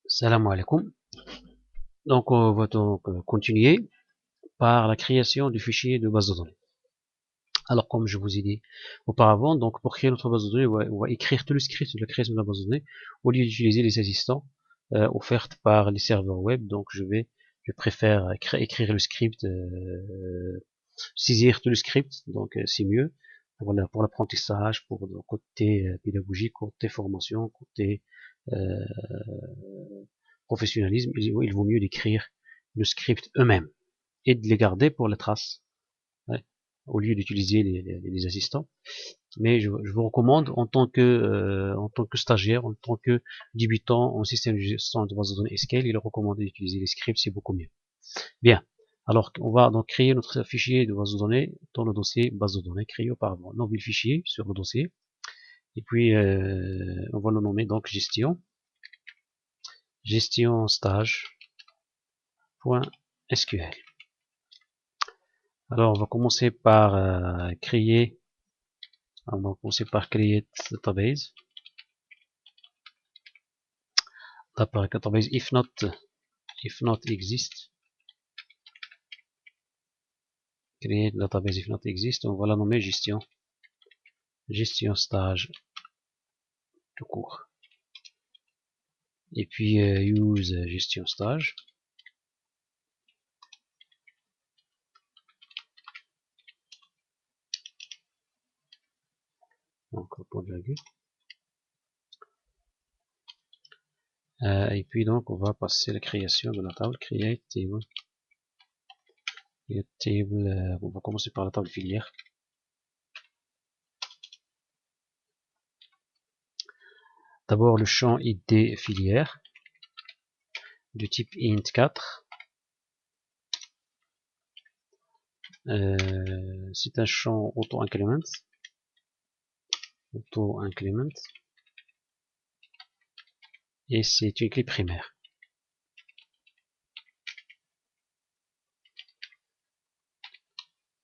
Salam alaikum. Donc, on va donc continuer par la création du fichier de base de données. Alors, comme je vous ai dit auparavant, donc pour créer notre base de données, on va écrire tout le script de la création de la base de données au lieu d'utiliser les assistants offertes par les serveurs web. Donc, je préfère écrire le script, saisir tout le script. Donc, c'est mieux pour l'apprentissage, pour le côté pédagogique, côté formation, côté euh, professionnalisme, il vaut mieux d'écrire le script eux-mêmes et de les garder pour les traces, ouais, au lieu d'utiliser les assistants. Mais je vous recommande en tant que stagiaire, en tant que débutant en système de gestion de base de données SQL, il est recommandé d'utiliser les scripts, c'est beaucoup mieux. Bien. Alors, on va donc créer notre fichier de base de données dans le dossier base de données créé auparavant. On ouvre le fichier sur le dossier et puis on va le nommer donc gestion stage.sql. Alors, on va commencer par créer. On va commencer par créer database. Database if not exist. Créer database if not exist. On va la nommer gestion stage tout court. Et puis use gestion stage. Donc point de virgule. Et puis donc on va passer la création de la table create table. On va commencer par la table filière. D'abord le champ id filière du type int4. C'est un champ auto-increment. Et c'est une clé primaire.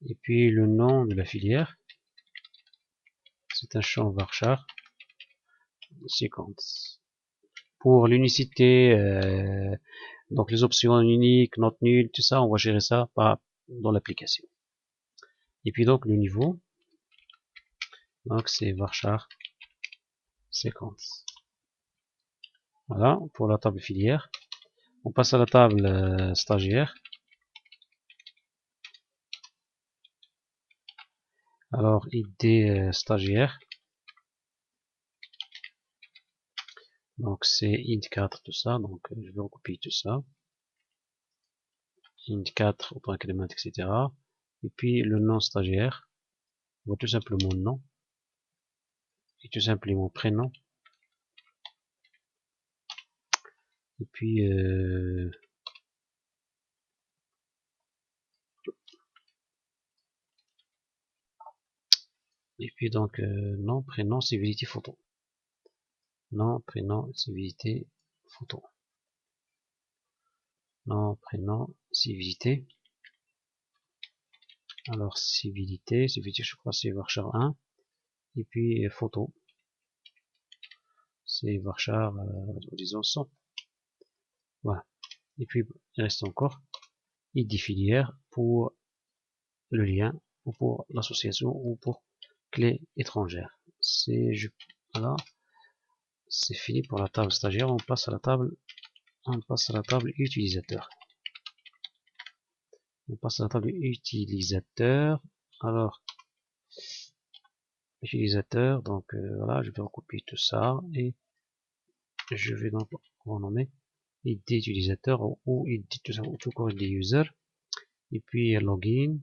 Et puis le nom de la filière, c'est un champ varchar sequence. Pour l'unicité, donc les options uniques, not nul, tout ça, on va gérer ça dans l'application. Et puis donc le niveau, donc c'est varchar sequence. Voilà pour la table filière. On passe à la table stagiaire. Alors id stagiaire. Donc c'est int4 tout ça, donc je vais recopier tout ça. int4 auto-increment, etc. Et puis le nom stagiaire, on va tout simplement nom et tout simplement prénom. Et puis donc nom, prénom, civilité, photo. Nom, prénom, civilité, photo. Nom, prénom, civilité. Alors civilité, je crois c'est varchar 1. Et puis photo, c'est varchar disons 100. Voilà. Et puis il reste encore id filière pour le lien ou pour l'association ou pour clé étrangère. Voilà, c'est fini pour la table stagiaire. On passe à la table utilisateur. On passe à la table utilisateur. Alors utilisateur, donc voilà, je vais recopier tout ça et je vais donc renommer id utilisateur ou id tout court id user. Et puis login.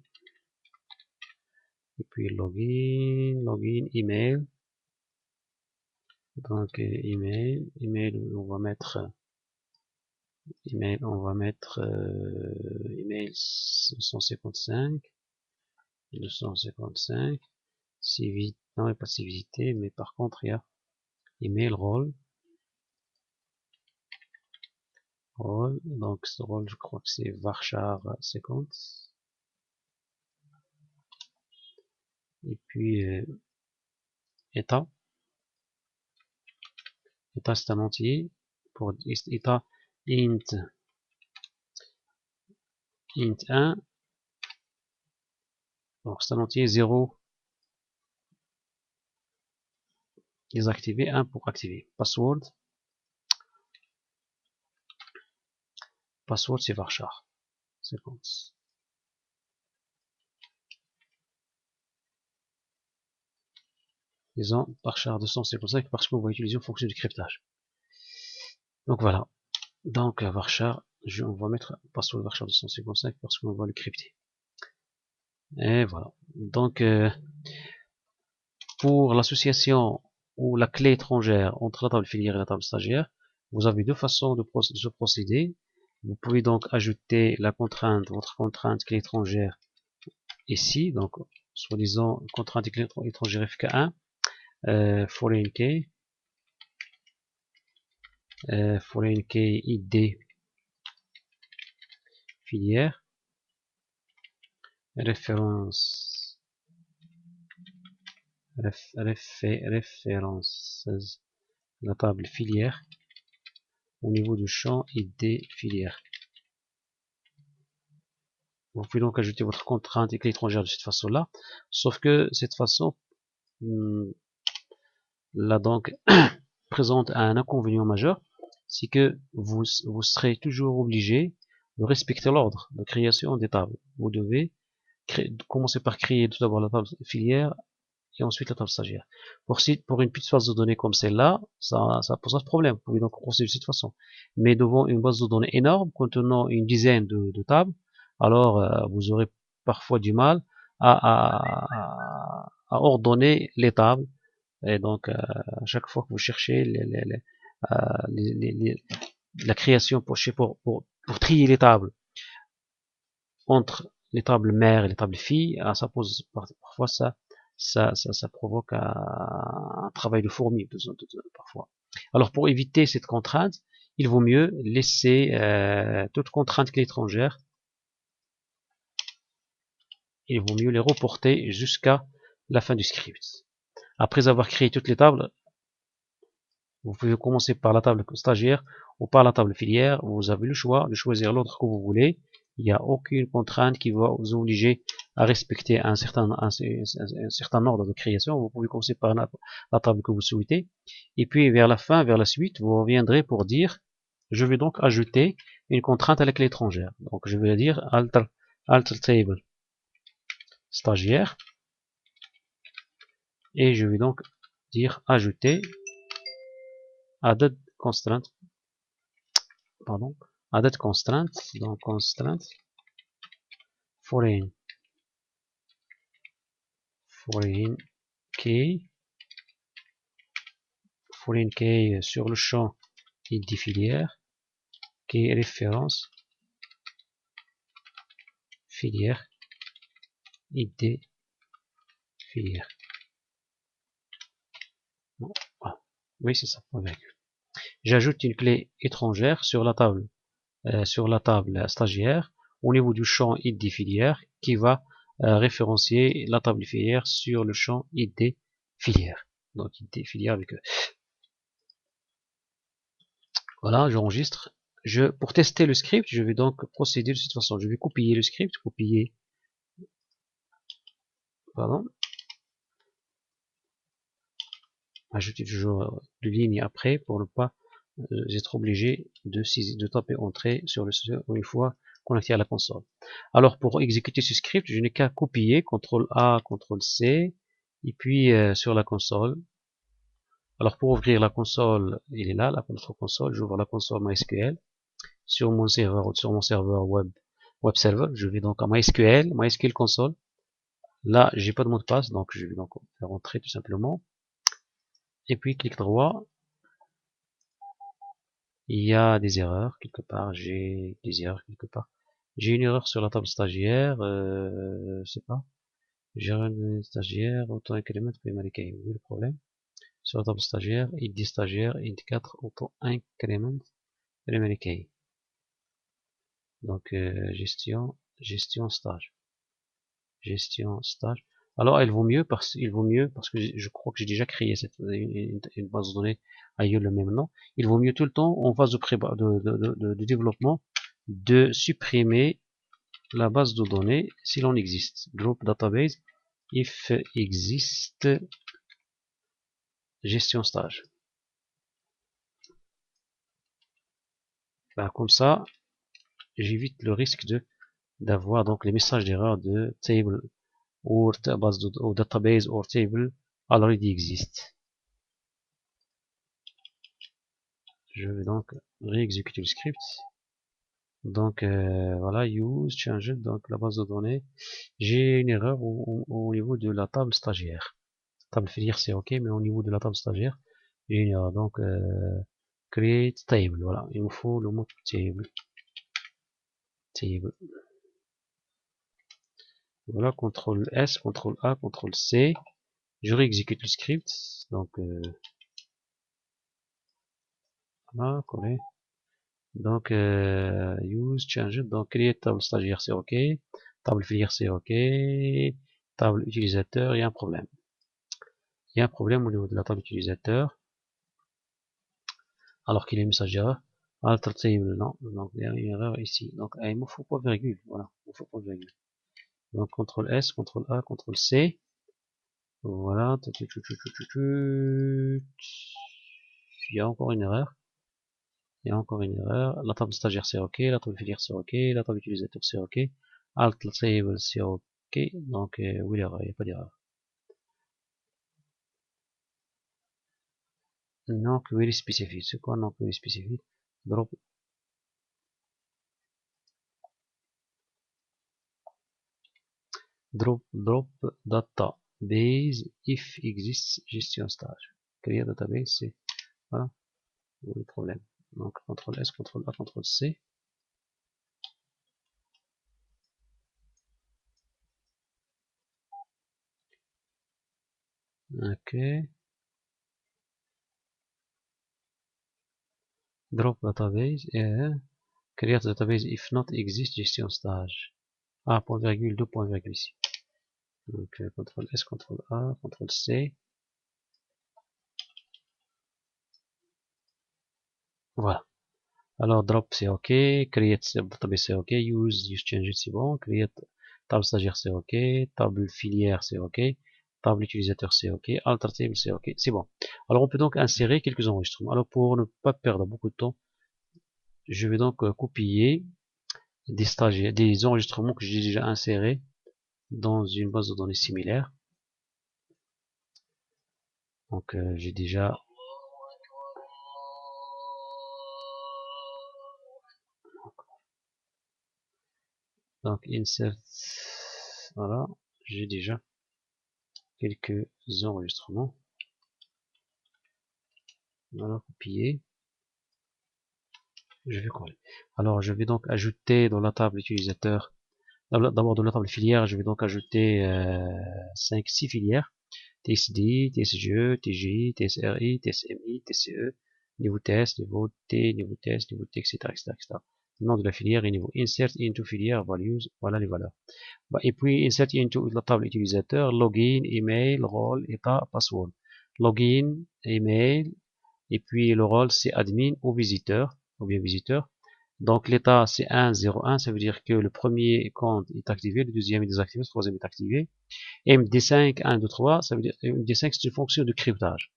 Et puis login, email. Donc email, on va mettre email 255, civilité, non, il n'y a pas de civilité, mais par contre il y a email role, donc ce role je crois que c'est varchar 50. Et puis état c'est un entier. Pour état int 1, donc c'est un entier 0 désactivé, 1 pour activer. Password c'est varchar. Séquence. Disons varchar 255 parce qu'on va utiliser en fonction du cryptage. Donc voilà. Donc varchar, on va mettre password varchar 255 parce qu'on va le crypter. Et voilà. Donc pour l'association ou la clé étrangère entre la table filière et la table stagiaire, vous avez deux façons de se procéder. Vous pouvez donc ajouter la contrainte, votre contrainte clé étrangère ici, donc soi-disant contrainte clé étrangère FK1, foreign key, foreign key ID filière, référence, références, la table filière au niveau du champ ID filière. Vous pouvez donc ajouter votre contrainte et clé étrangère de cette façon-là, sauf que cette façon là donc présente un inconvénient majeur, c'est que vous serez toujours obligé de respecter l'ordre de création des tables. Vous devez commencer par créer tout d'abord la table filière et ensuite la table stagiaire. Pour une petite base de données comme celle-là, ça pose pas de problème. Vous pouvez donc procéder de cette façon. Mais devant une base de données énorme contenant une dizaine de tables, alors vous aurez parfois du mal à ordonner les tables. Et donc à chaque fois que vous cherchez la création pour trier les tables entre les tables mères et les tables filles, ça pose parfois ça provoque un travail de fourmi parfois. Alors pour éviter cette contrainte, il vaut mieux laisser toute contrainte clé étrangère. Il vaut mieux les reporter jusqu'à la fin du script. Après avoir créé toutes les tables, vous pouvez commencer par la table stagiaire ou par la table filière. Vous avez le choix de choisir l'ordre que vous voulez. Il n'y a aucune contrainte qui va vous obliger à respecter un certain ordre de création. Vous pouvez commencer par la table que vous souhaitez. Et puis vers la fin, vers la suite, vous reviendrez pour dire je vais donc ajouter une contrainte à la clé étrangère. Donc je vais dire alter table stagiaire. Et je vais donc dire ajouter added constraint, pardon, added constraint, donc constraint foreign key sur le champ id filière, qui est référence filière id filière. Bon, voilà. Oui, c'est ça. J'ajoute une clé étrangère sur la table stagiaire au niveau du champ id filière qui va référencier la table filière sur le champ id filière. Donc id filière avec eux. Voilà, j'enregistre. Pour tester le script, je vais donc procéder de cette façon. Je vais copier le script, ajouter toujours de lignes après pour ne pas être obligé de taper entrée sur le une fois connecté à la console. Alors pour exécuter ce script, je n'ai qu'à copier CTRL A, CTRL C, et puis sur la console. Alors pour ouvrir la console, il est là, notre console, j'ouvre la console MySQL sur mon serveur web server. Je vais donc à MySQL console. Là, j'ai pas de mot de passe, donc je vais donc faire entrer tout simplement. Et puis clic droit. Il y a des erreurs quelque part. J'ai une erreur sur la table stagiaire. Je sais pas. J'ai une stagiaire, auto-increment primary key. Où est le problème? Sur la table stagiaire, id stagiaire, id 4, auto-increment primary key. Donc gestion stage. Alors il vaut mieux parce que je crois que j'ai déjà créé une base de données ailleurs le même nom. Il vaut mieux tout le temps en phase de développement de supprimer la base de données si l'on existe. Drop database if existe gestion stage. Ben, comme ça, j'évite le risque d'avoir donc les messages d'erreur de table or base ou database or table already exist. Je vais donc réexécuter le script. Donc voilà, use, change, donc la base de données. J'ai une erreur au niveau de la table stagiaire. Table filière c'est ok, mais au niveau de la table stagiaire, j'ai une erreur. Donc create table, voilà, il me faut le mot table. Table. Voilà, CTRL S, CTRL A, CTRL C. Je réexécute le script. Donc voilà, coller. Donc use, change, donc create table stagiaire c'est ok. Table filière c'est ok. Table utilisateur, il y a un problème. Il y a un problème au niveau de la table utilisateur. Alors qu'il est messager. Alter table, non. Donc il y a une erreur ici. Donc il me faut pas virgule. Voilà, il me faut pas virgule. Donc CTRL S, CTRL A, CTRL C. Voilà. Il y a encore une erreur. Il y a encore une erreur. La table stagiaire c'est ok. La table filière c'est ok. La table utilisateur c'est ok. Alt table c'est ok. Donc oui l'erreur, il n'y a pas d'erreur. Non query spécifique. C'est quoi non query spécifique? Drop data base if exists gestion stage. Créer database, c'est voilà le problème. Donc CTRL S, CTRL A, CTRL C. Ok. Drop database et create database if not exist gestion stage. Ah, point virgule, deux points virgule ici. Donc CTRL S, CTRL A, CTRL C. Voilà. Alors drop c'est ok, create database c'est ok, use change c'est bon, create table stagiaire c'est ok, table filière c'est ok, table utilisateur c'est ok, alter table c'est ok, c'est bon. Alors on peut donc insérer quelques enregistrements. Alors pour ne pas perdre beaucoup de temps, je vais donc copier des stagiaires, des enregistrements que j'ai déjà insérés dans une base de données similaire. Donc j'ai déjà donc insert, voilà, j'ai déjà quelques enregistrements. Voilà, copier. Je vais coller. Alors je vais donc ajouter dans la table utilisateur, d'abord dans la table filière, je vais donc ajouter 5-6 filières. TSD, TSGE, TGI, TSRI, TSMI, TCE, niveau test, niveau T, niveau test, niveau T, etc., etc., etc. Nom de la filière et niveau insert into filière values, voilà les valeurs. Et puis insert into la table utilisateur, login, email, rôle, état, password. Login, email, et puis le rôle c'est admin ou visiteur, ou bien visiteur. Donc l'état c'est 1, 0, 1, ça veut dire que le premier compte est activé, le deuxième est désactivé, le troisième est activé. MD5, 1, 2, 3, ça veut dire MD5 c'est une fonction de cryptage.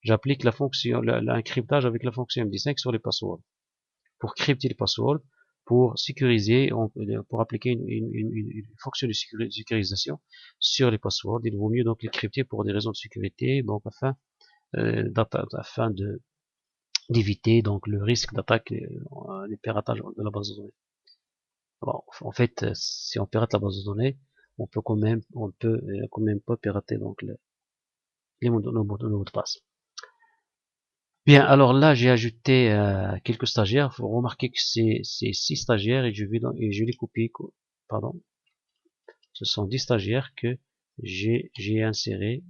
J'applique la fonction, l'encryptage avec la fonction MD5 sur les passwords. Pour crypter les passwords, pour sécuriser, pour appliquer une fonction de sécurisation sur les passwords, il vaut mieux donc les crypter pour des raisons de sécurité, donc afin d'éviter donc le risque d'attaque, les piratages de la base de données. Alors, en fait, si on pirate la base de données, on peut quand même pas pirater donc les mots de passe. Bien, alors là j'ai ajouté quelques stagiaires. Il faut remarquer que c'est 6 stagiaires et je les copie. Pardon, ce sont 10 stagiaires que j'ai insérés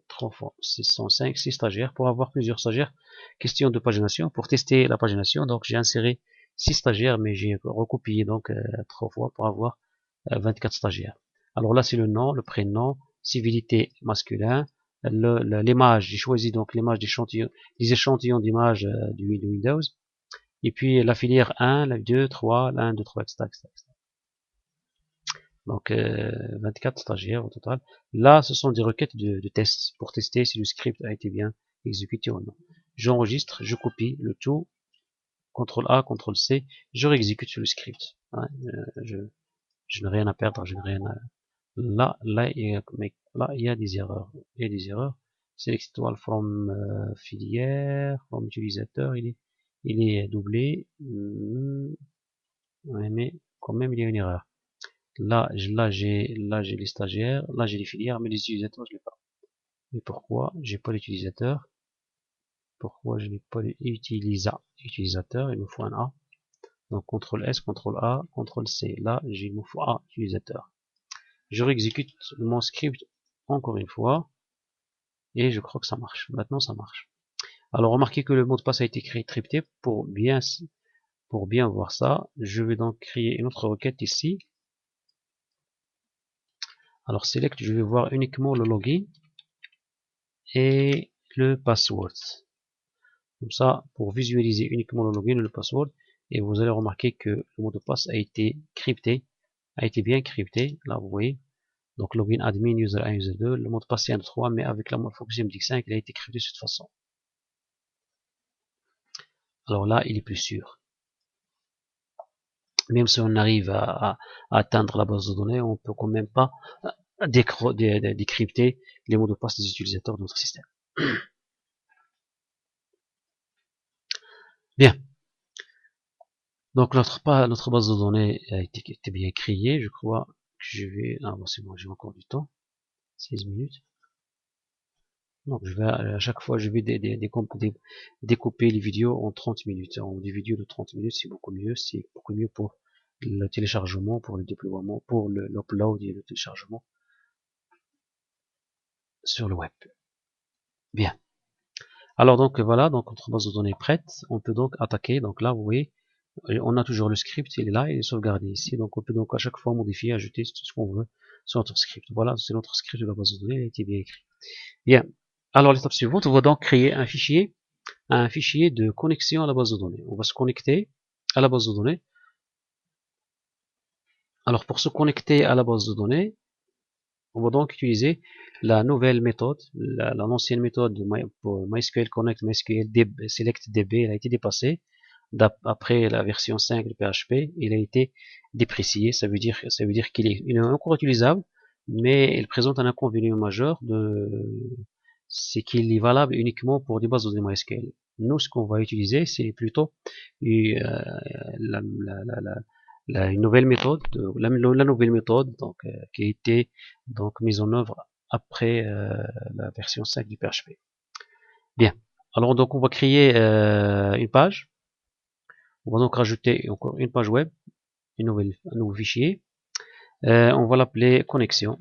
3 fois. Ce sont 6 stagiaires pour avoir plusieurs stagiaires. Question de pagination. Pour tester la pagination, donc j'ai inséré 6 stagiaires, mais j'ai recopié donc 3 fois pour avoir 24 stagiaires. Alors là, c'est le nom, le prénom, civilité masculin, l'image, j'ai choisi donc l'image d'échantillon, des échantillons d'images du Windows, et puis la filière 1, la 2, 3, la 1, 2, 3, etc. etc. Donc 24 stagiaires au total. Là, ce sont des requêtes de tests pour tester si le script a été bien exécuté ou non. J'enregistre, je copie le tout, CTRL A, CTRL C, je réexécute sur le script. Hein, je n'ai rien à perdre, je n'ai rien à... Là, il y a des erreurs. Il y a des erreurs. Select all from filière, from utilisateur, il est doublé. Ouais, mais quand même, il y a une erreur. Là, j'ai les stagiaires, là, j'ai les filières, mais les utilisateurs, je l'ai pas. Mais pourquoi j'ai pas l'utilisateur? Pourquoi je n'ai pas l'utilisateur? Il me faut un A. Donc, CTRL S, CTRL A, CTRL C. Là, il me faut A, utilisateur. Je réexécute mon script encore une fois. Et je crois que ça marche. Maintenant, ça marche. Alors, remarquez que le mot de passe a été créé crypté. Pour bien voir ça, je vais donc créer une autre requête ici. Alors, select, je vais voir uniquement le login et le password. Comme ça, pour visualiser uniquement le login et le password, et vous allez remarquer que le mot de passe a été crypté, a été bien crypté. Là, vous voyez. Donc, login admin, user 1, user 2, le mot de passe est 1, 3, mais avec la fonction MD5, il a été crypté de cette façon. Alors là, il est plus sûr. Même si on arrive à atteindre la base de données, on peut quand même pas décrypter les mots de passe des utilisateurs de notre système. Bien. Donc notre base de données a été bien créée. Je crois que je vais... Ah bon, c'est bon, j'ai encore du temps. 16 minutes. Donc je vais à chaque fois, je vais découper les vidéos en 30 minutes. En des vidéos de 30 minutes, c'est beaucoup mieux. C'est beaucoup mieux pour le téléchargement, pour le déploiement, pour l'upload et le téléchargement sur le web. Bien. Alors donc voilà, donc notre base de données est prête. On peut donc attaquer. Donc là, vous voyez, on a toujours le script, il est là, il est sauvegardé ici. Donc on peut donc à chaque fois modifier, ajouter tout ce qu'on veut sur notre script. Voilà, c'est notre script de la base de données, il a été bien écrit. Bien. Alors l'étape suivante, on va donc créer un fichier de connexion à la base de données. On va se connecter à la base de données. Alors pour se connecter à la base de données, on va donc utiliser la nouvelle méthode, l'ancienne méthode de MySQL Connect, MySQL Select DB, elle a été dépassée. Après la version 5 de PHP, il a été déprécié. Ça veut dire qu'il est encore utilisable, mais il présente un inconvénient majeur c'est qu'il est valable uniquement pour des bases de données MySQL. Nous, ce qu'on va utiliser, c'est plutôt une nouvelle méthode, la nouvelle méthode donc qui a été donc mise en œuvre après la version 5 du PHP. Bien. Alors donc on va créer une page. On va donc rajouter encore une page web, un nouveau fichier. On va l'appeler connexion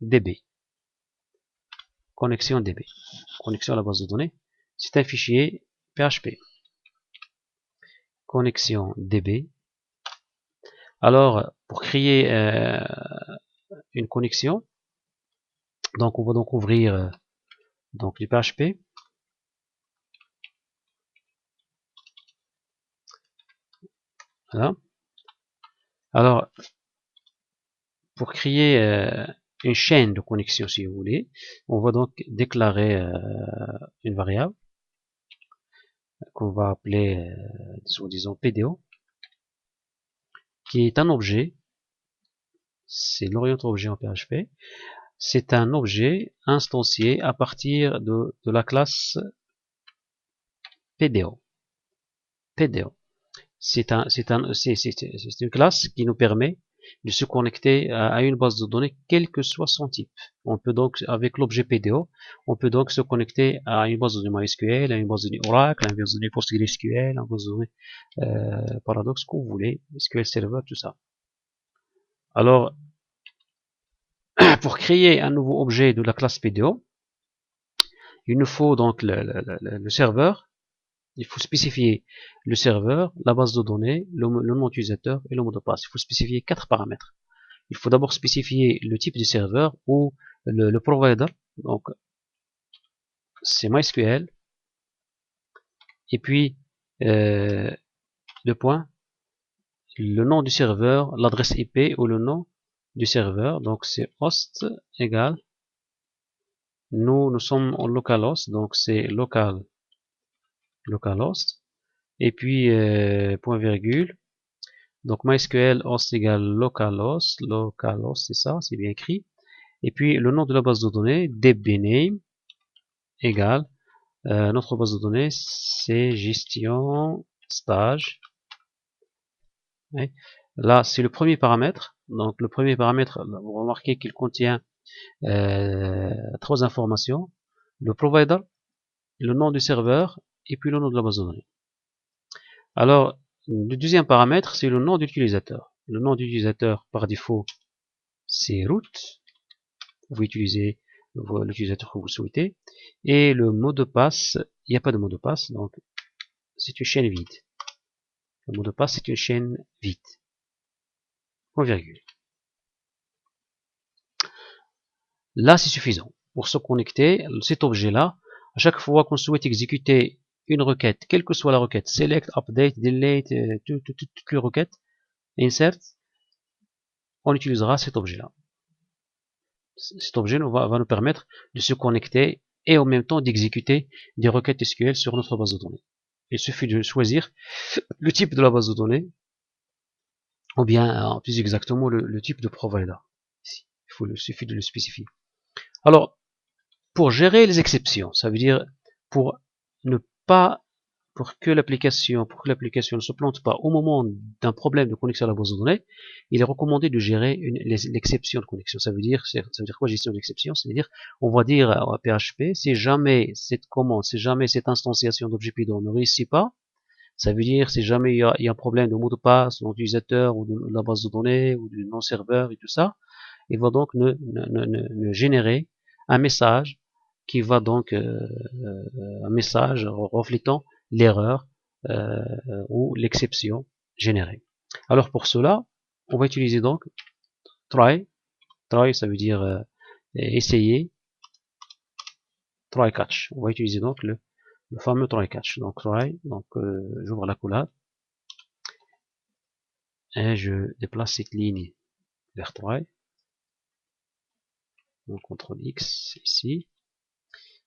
DB. Connexion DB. Connexion à la base de données. C'est un fichier PHP. Connexion DB. Alors, pour créer une connexion, donc on va donc ouvrir donc du PHP. Voilà. Alors, pour créer une chaîne de connexion, si vous voulez, on va donc déclarer une variable qu'on va appeler, disons PDO, qui est un objet, c'est l'orienteur objet en PHP, c'est un objet instancié à partir de la classe PDO. PDO. C'est une classe qui nous permet de se connecter à une base de données, quel que soit son type. On peut donc, avec l'objet PDO, on peut donc se connecter à une base de données MySQL, à une base de données Oracle, à une base de données PostgreSQL, à une base de données Paradox, que vous voulez, SQL Server, tout ça. Alors, pour créer un nouveau objet de la classe PDO, il nous faut donc le serveur Il faut spécifier le serveur, la base de données, le nom utilisateur et le mot de passe. Il faut spécifier 4 paramètres. Il faut d'abord spécifier le type du serveur ou le provider. Donc, c'est MySQL. Et puis, le point, le nom du serveur, l'adresse IP ou le nom du serveur. Donc, c'est host égale. Nous sommes en localhost, donc c'est localhost. Et puis, point virgule. Donc, MySQL host égale localhost. Localhost, c'est ça, c'est bien écrit. Et puis, le nom de la base de données, dbname égale. Notre base de données, c'est gestion stage. Ouais. Là, c'est le premier paramètre. Donc, le premier paramètre, vous remarquez qu'il contient 3 informations. Le provider, le nom du serveur, et puis le nom de la base de données. Alors, le deuxième paramètre, c'est le nom d'utilisateur. Le nom d'utilisateur, par défaut, c'est root. Vous pouvez utiliser l'utilisateur que vous souhaitez. Et le mot de passe, il n'y a pas de mot de passe, donc c'est une chaîne vide. Le mot de passe, c'est une chaîne vide. Point virgule. Là, c'est suffisant. Pour se connecter, cet objet-là, à chaque fois qu'on souhaite exécuter une requête, quelle que soit la requête, select, update, delete, toutes les requêtes, insert, on utilisera cet objet-là. Cet objet va nous permettre de se connecter et en même temps d'exécuter des requêtes SQL sur notre base de données. Il suffit de choisir le type de la base de données, ou bien plus exactement le type de provider. Ici, il suffit de le spécifier. Alors, pour gérer les exceptions, ça veut dire pour que l'application ne se plante pas au moment d'un problème de connexion à la base de données, il est recommandé de gérer l'exception de connexion. Ça veut dire quoi gestion d'exception? C'est-à-dire, on va dire à PHP, si jamais cette commande, si jamais cette instantiation d'objet Python ne réussit pas, ça veut dire si jamais il y a un problème de mot de passe, de l'utilisateur ou de la base de données ou du non-serveur et tout ça, il va donc ne générer un message qui va donc un message reflétant l'erreur ou l'exception générée. Alors pour cela, on va utiliser donc try. Try, ça veut dire essayer. Try catch. On va utiliser donc le fameux try catch. Donc try, donc j'ouvre la collab et je déplace cette ligne vers try. Donc CTRL X ici.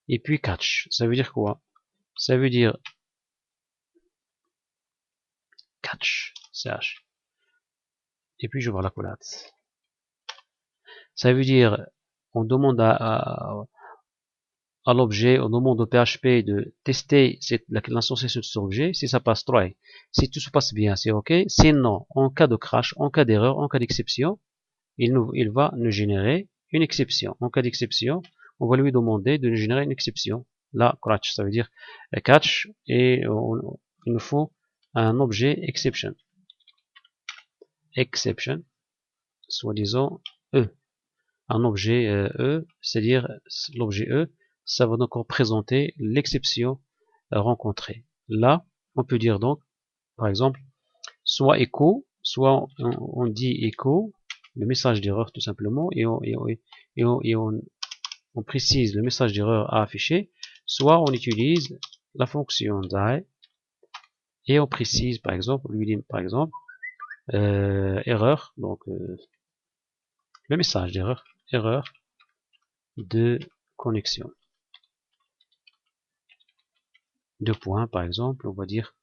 Et puis catch. Ça veut dire quoi? Ça veut dire catch, CH. Et puis j'ouvre la collab. Ça veut dire on demande à l'objet, on demande au PHP de tester l'instanciation de cet objet. Si ça passe, try. Si tout se passe bien, c'est OK. Sinon, en cas de crash, en cas d'erreur, en cas d'exception, il va nous générer une exception. En cas d'exception, on va lui demander de nous générer une exception. Là, catch, ça veut dire catch, et il nous faut un objet exception. Exception, soi-disant E. Un objet E, c'est-à-dire l'objet E, ça va donc représenter l'exception rencontrée. Là, on peut dire donc, par exemple, soit echo, soit on dit echo, le message d'erreur tout simplement, et on précise le message d'erreur à afficher, soit on utilise la fonction die, et on précise par exemple, on lui dit par exemple, erreur, donc le message d'erreur, erreur de connexion. Deux points par exemple, on va dire,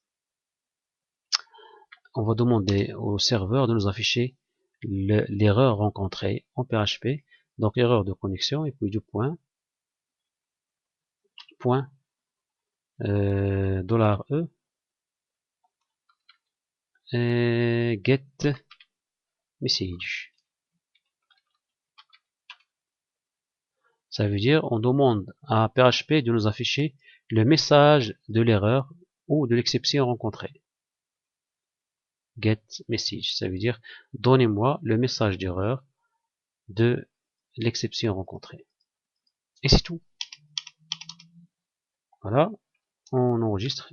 on va demander au serveur de nous afficher l'erreur rencontrée en PHP, donc erreur de connexion, et puis deux points, $e, et get message. Ça veut dire on demande à PHP de nous afficher le message de l'erreur ou de l'exception rencontrée. Get message, ça veut dire donnez-moi le message d'erreur de l'exception rencontrée. Et c'est tout. Voilà. on enregistre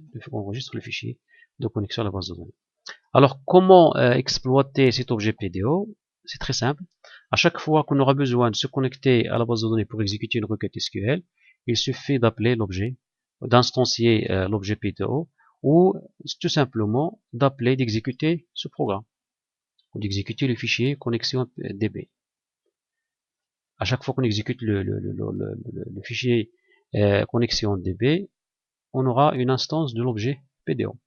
le fichier de connexion à la base de données. Alors, comment exploiter cet objet PDO? C'est très simple. À chaque fois qu'on aura besoin de se connecter à la base de données pour exécuter une requête SQL, il suffit d'appeler l'objet, d'instancier l'objet PDO, ou tout simplement d'appeler, d'exécuter ce programme, ou d'exécuter le fichier connexion DB. À chaque fois qu'on exécute le fichier connexion DB, on aura une instance de l'objet PDO.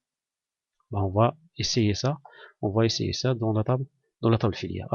Ben, on va essayer ça dans la table filière.